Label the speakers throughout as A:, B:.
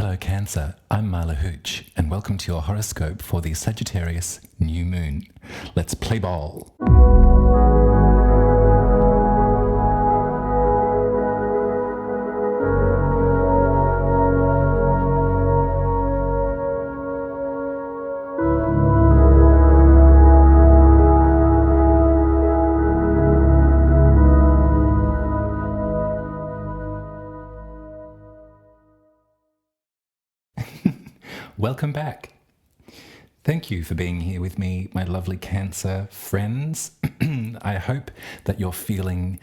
A: Hello Cancer, I'm Marla Hooch and welcome to your horoscope for the Sagittarius new moon. Let's play ball. Welcome back. Thank you for being here with me, my lovely Cancer friends. I hope that you're feeling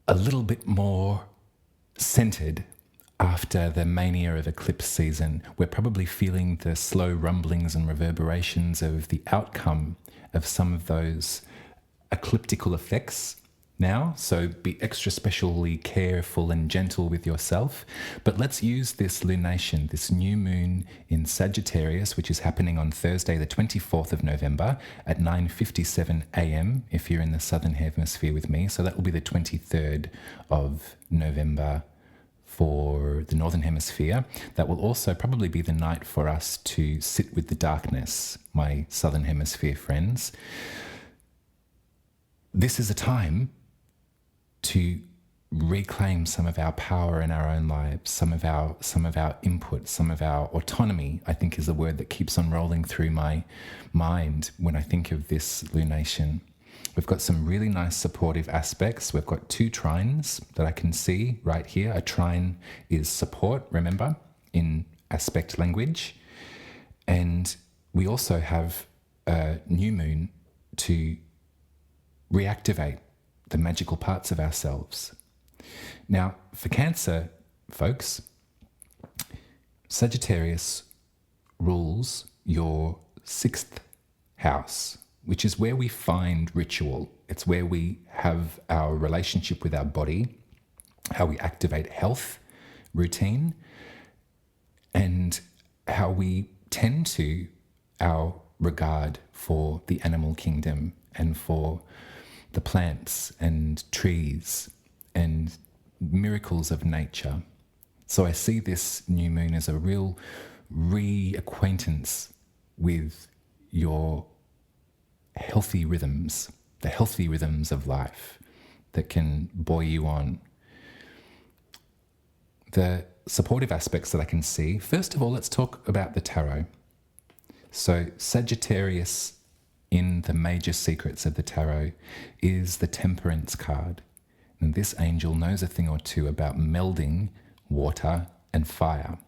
A: a little bit more centered after the mania of eclipse season. We're probably feeling the slow rumblings and reverberations of the outcome of some of those ecliptical effects now, so be extra specially careful and gentle with yourself. But let's use this lunation, this new moon in Sagittarius, which is happening on Thursday the 24th of November at 9:57 a.m. if you're in the southern hemisphere with me. So that will be the 23rd of November for the northern hemisphere. That will also probably be the night for us to sit with the darkness, my southern hemisphere friends. This is a time to reclaim some of our power in our own lives, some of our input, some of our autonomy, I think is the word that keeps on rolling through my mind when I think of this lunation. We've got some really nice supportive aspects. We've got two trines that I can see right here. A trine is support, remember, in aspect language. And we also have a new moon to reactivate the magical parts of ourselves. Now, for Cancer folks, Sagittarius rules your sixth house, which is where we find ritual. It's where we have our relationship with our body, how we activate health, routine, and how we tend to our regard for the animal kingdom and for the plants and trees and miracles of nature. So I see this new moon as a real reacquaintance with your healthy rhythms, the healthy rhythms of life that can buoy you on. The supportive aspects that I can see, first of all, let's talk about the tarot. So Sagittarius in the major secrets of the tarot is the Temperance card. And this angel knows a thing or two about melding water and fire.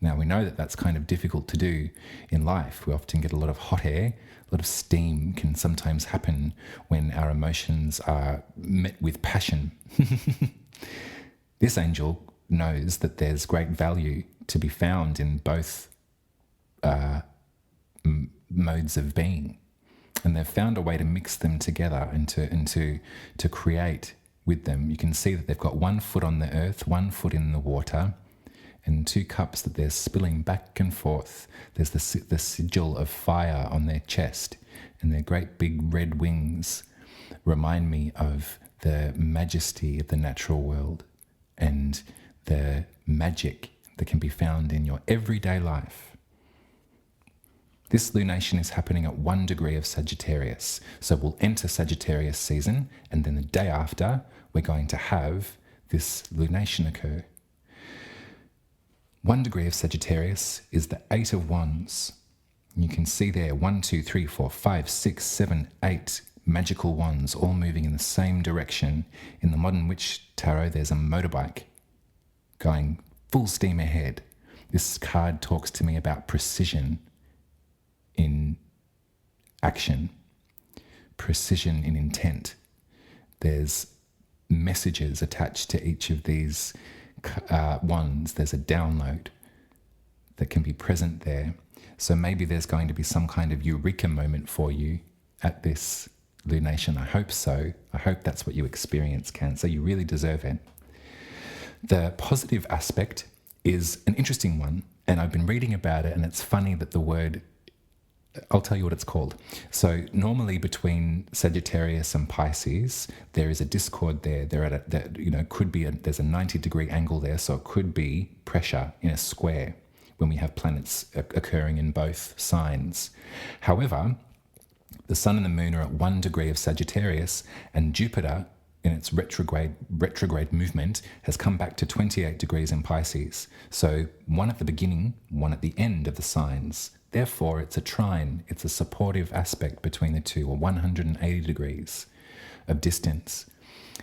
A: Now, we know that that's kind of difficult to do in life. We often get a lot of hot air, a lot of steam can sometimes happen when our emotions are met with passion. This angel knows that there's great value to be found in both modes of being. And they've found a way to mix them together and to create with them. You can see that they've got 1 foot on the earth, 1 foot in the water, and 2 cups that they're spilling back and forth. There's the sigil of fire on their chest, and their great big red wings remind me of the majesty of the natural world and the magic that can be found in your everyday life. This lunation is happening at 1 degree of Sagittarius. So we'll enter Sagittarius season, and then the day after, we're going to have this lunation occur. 1 degree of Sagittarius is the 8 of Wands. You can see there 1, 2, 3, 4, 5, 6, 7, 8 magical wands all moving in the same direction. In the Modern Witch Tarot, there's a motorbike going full steam ahead. This card talks to me about precision in action, precision in intent. There's messages attached to each of these wands. There's a download that can be present there. So maybe there's going to be some kind of eureka moment for you at this lunation. I hope so. I hope that's what you experience, Cancer. You really deserve it. The positive aspect is an interesting one, and I've been reading about it, and it's funny that the word I'll tell you what it's called. So normally between Sagittarius and Pisces, there is a discord there. They're at there's a 90-degree angle there, so it could be pressure in a square when we have planets occurring in both signs. However, the Sun and the Moon are at 1 degree of Sagittarius, and Jupiter, in its retrograde movement, has come back to 28 degrees in Pisces. So one at the beginning, one at the end of the signs. Therefore, it's a trine. It's a supportive aspect between the two, or 180 degrees of distance.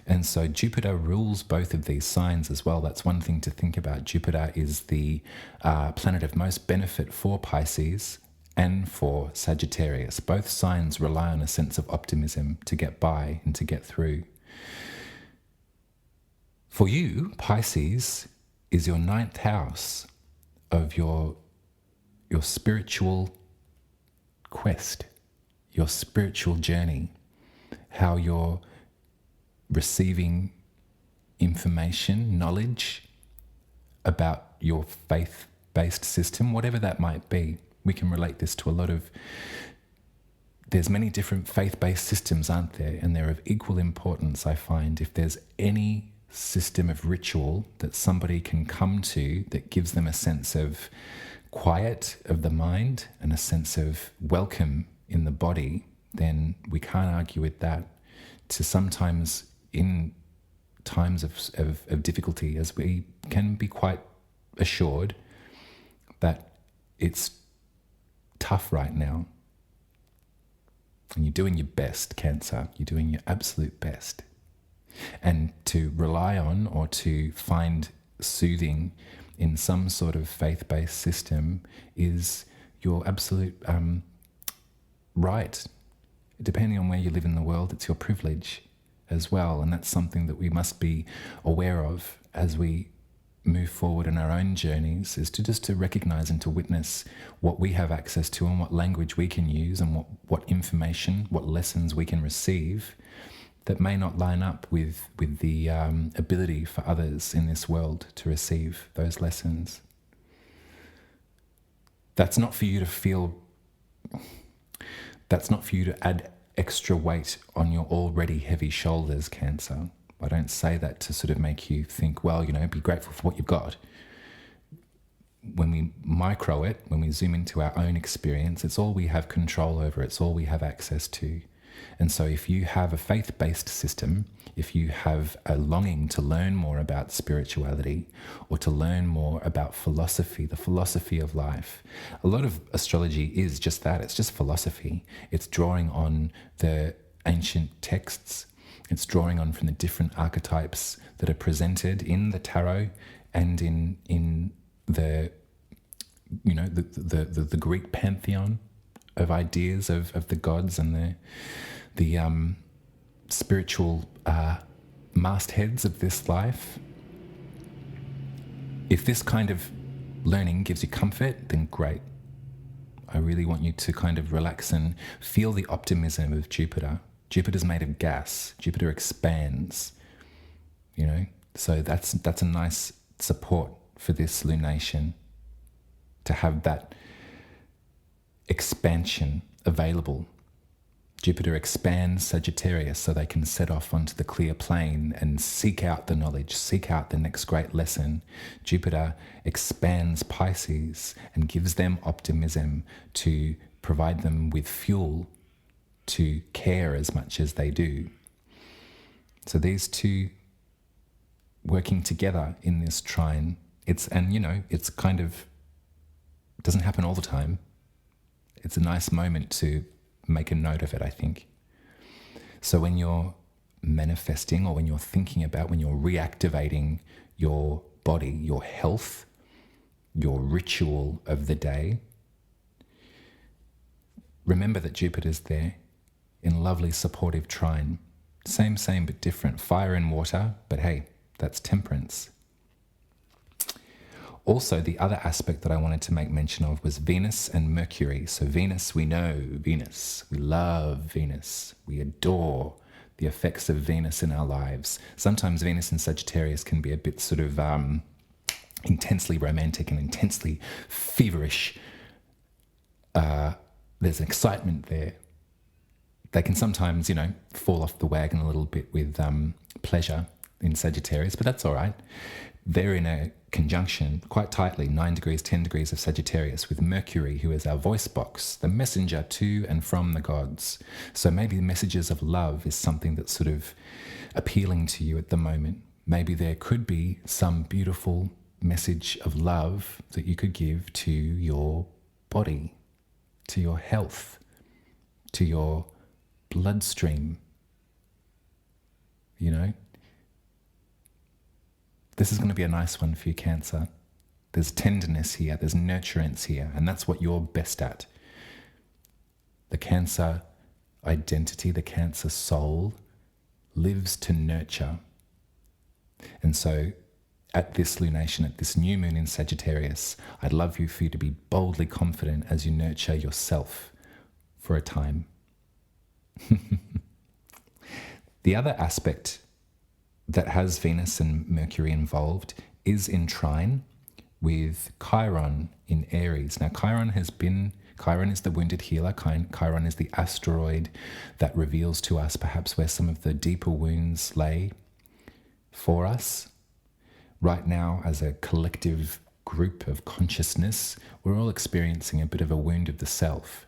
A: And so Jupiter rules both of these signs as well. That's one thing to think about. Jupiter is the planet of most benefit for Pisces and for Sagittarius. Both signs rely on a sense of optimism to get by and to get through. For you, Pisces is your 9th house of your spiritual quest, your spiritual journey, how you're receiving information, knowledge about your faith-based system, whatever that might be. We can relate this to a lot of... There's many different faith-based systems, aren't there? And they're of equal importance, I find. If there's any system of ritual that somebody can come to that gives them a sense of quiet of the mind and a sense of welcome in the body, then we can't argue with that. To sometimes in times of difficulty, as we can be quite assured that it's tough right now, and you're doing your best, Cancer, you're doing your absolute best. And to rely on or to find soothing in some sort of faith-based system is your absolute right. Depending on where you live in the world, it's your privilege as well. And that's something that we must be aware of as we move forward in our own journeys, is to recognize and to witness what we have access to and what language we can use and what information, what lessons we can receive that may not line up with the ability for others in this world to receive those lessons. That's not for you to feel, that's not for you to add extra weight on your already heavy shoulders, Cancer. I don't say that to sort of make you think, well, be grateful for what you've got. When we micro it, when we zoom into our own experience, it's all we have control over, it's all we have access to. And so if you have a faith-based system, if you have a longing to learn more about spirituality or to learn more about philosophy, the philosophy of life, a lot of astrology is just that. It's just philosophy. It's drawing on the ancient texts. It's drawing on from the different archetypes that are presented in the tarot and in the the Greek pantheon of ideas of the gods and the spiritual mastheads of this life. If this kind of learning gives you comfort, then great. I really want you to kind of relax and feel the optimism of Jupiter. Jupiter's made of gas. Jupiter expands, So that's a nice support for this lunation, to have that expansion available. Jupiter expands Sagittarius so they can set off onto the clear plane and seek out the knowledge, seek out the next great lesson. Jupiter expands Pisces and gives them optimism to provide them with fuel to care as much as they do. So these two working together in this trine, it's kind of, it doesn't happen all the time. It's a nice moment to make a note of it, I think. So when you're manifesting, or when you're thinking about, when you're reactivating your body, your health, your ritual of the day, remember that Jupiter's there in lovely supportive trine. Same, but different. Fire and water, but hey, that's temperance. Also, the other aspect that I wanted to make mention of was Venus and Mercury. So Venus, we know Venus. We love Venus. We adore the effects of Venus in our lives. Sometimes Venus and Sagittarius can be a bit sort of intensely romantic and intensely feverish there's an excitement there. They can sometimes, fall off the wagon a little bit with pleasure in Sagittarius, but that's all right. They're in a conjunction quite tightly, 9 degrees, 10 degrees of Sagittarius with Mercury, who is our voice box, the messenger to and from the gods. So maybe the messages of love is something that's sort of appealing to you at the moment. Maybe there could be some beautiful message of love that you could give to your body, to your health, to your bloodstream. This is going to be a nice one for you, Cancer. There's tenderness here, there's nurturance here, and that's what you're best at. The Cancer identity, the Cancer soul lives to nurture. And so at this lunation, at this new moon in Sagittarius, I'd love for you to be boldly confident as you nurture yourself for a time. The other aspect that has Venus and Mercury involved is in trine with Chiron in Aries. Now, Chiron is the wounded healer. Chiron is the asteroid that reveals to us perhaps where some of the deeper wounds lay for us. Right now, as a collective group of consciousness, we're all experiencing a bit of a wound of the self.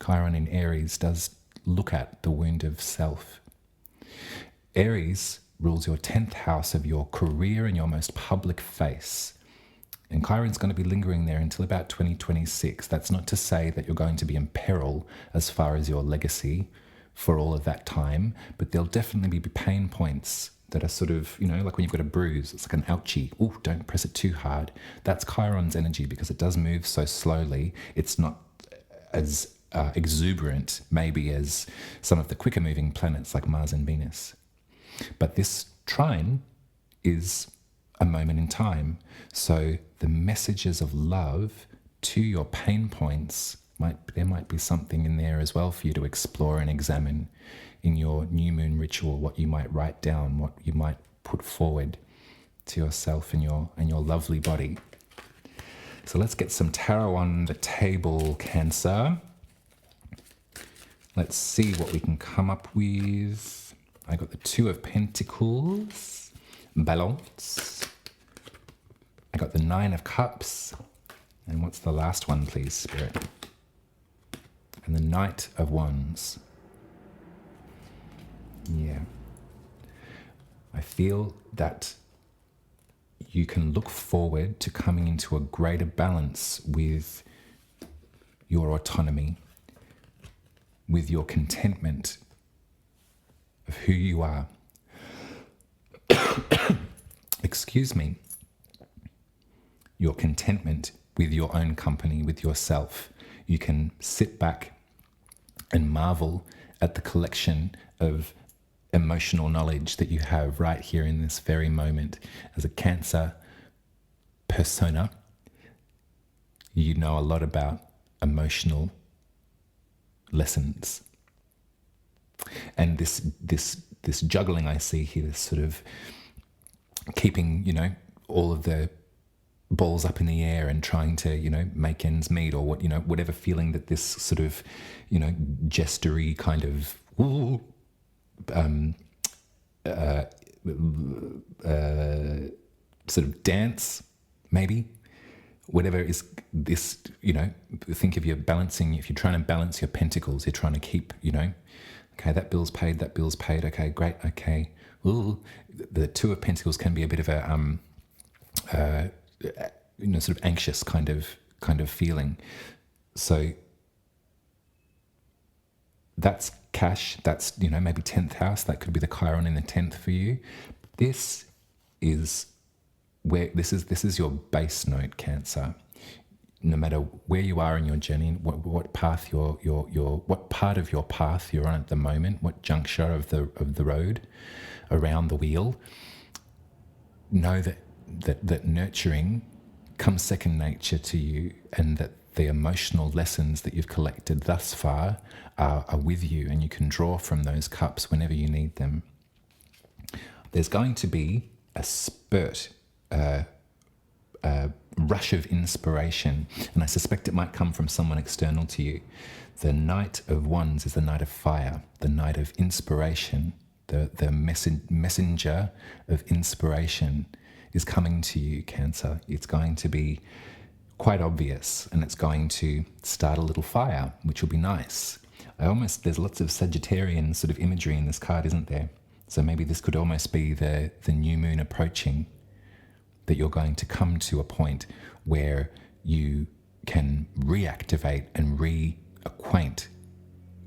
A: Chiron in Aries does look at the wound of self. Aries rules your 10th house of your career and your most public face. And Chiron's going to be lingering there until about 2026. That's not to say that you're going to be in peril as far as your legacy for all of that time, but there'll definitely be pain points that are sort of, like when you've got a bruise, it's like an ouchie. Oh, don't press it too hard. That's Chiron's energy because it does move so slowly. It's not as exuberant maybe as some of the quicker moving planets like Mars and Venus. But this trine is a moment in time. So the messages of love to your pain points, there might be something in there as well for you to explore and examine in your new moon ritual, what you might write down, what you might put forward to yourself and your lovely body. So let's get some tarot on the table, Cancer. Let's see what we can come up with. I got the 2 of Pentacles, balance. I got the 9 of Cups. And what's the last one, please, Spirit? And the Knight of Wands. Yeah. I feel that you can look forward to coming into a greater balance with your autonomy, with your contentment of who you are. Excuse me. Your contentment with your own company, with yourself. You can sit back and marvel at the collection of emotional knowledge that you have right here in this very moment. As a Cancer persona, you know a lot about emotional lessons. And this juggling I see here, this sort of keeping, all of the balls up in the air and trying to, make ends meet, or whatever feeling that this sort of, gestury kind of sort of dance, maybe, whatever is this, think of if you're trying to balance your pentacles, you're trying to keep, okay, that bill's paid, okay, great, okay. Ooh, the 2 of Pentacles can be a bit of a, sort of anxious kind of feeling. So that's cash, that's, maybe 10th house, that could be the Chiron in the 10th for you. This is your base note, Cancer. No matter where you are in your journey, what path what part of your path you're on at the moment, what juncture of the road around the wheel, know that nurturing comes second nature to you, and that the emotional lessons that you've collected thus far are with you, and you can draw from those cups whenever you need them. There's going to be a spurt, a rush of inspiration, and I suspect it might come from someone external to you. The Knight of Wands is the Knight of Fire, the Knight of Inspiration, the messenger of inspiration is coming to you, Cancer. It's going to be quite obvious, and it's going to start a little fire, which will be nice. There's lots of Sagittarian sort of imagery in this card, isn't there? So maybe this could almost be the new moon approaching, that you're going to come to a point where you can reactivate and reacquaint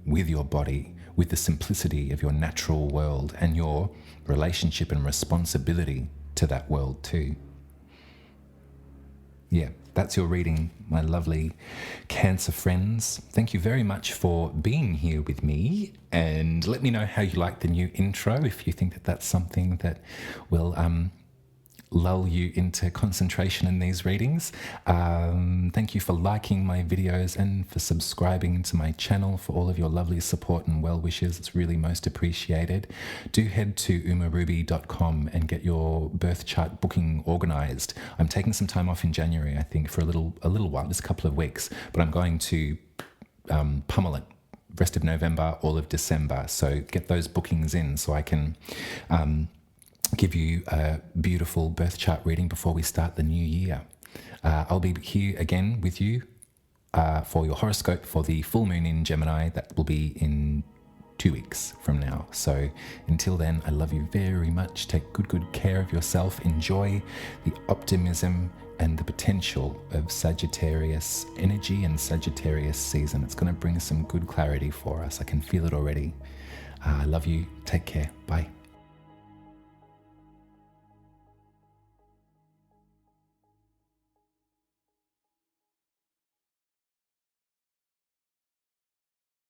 A: with your body, with the simplicity of your natural world and your relationship and responsibility to that world too. Yeah, that's your reading, my lovely Cancer friends. Thank you very much for being here with me, and let me know how you like the new intro, if you think that that's something that will lull you into concentration in these readings. Thank you for liking my videos and for subscribing to my channel, for all of your lovely support and well wishes. It's really most appreciated. Do head to umaruby.com and get your birth chart booking organized. I'm taking some time off in January, I think, for a little while, just a couple of weeks, but I'm going to pummel it rest of November, all of December. So get those bookings in so I can give you a beautiful birth chart reading before we start the new year. I'll be here again with you for your horoscope for the full moon in Gemini. That will be in 2 weeks from now. So until then, I love you very much. Take good care of yourself. Enjoy the optimism and the potential of Sagittarius energy and Sagittarius season. It's going to bring some good clarity for us. I can feel it already. I love you. Take care. Bye.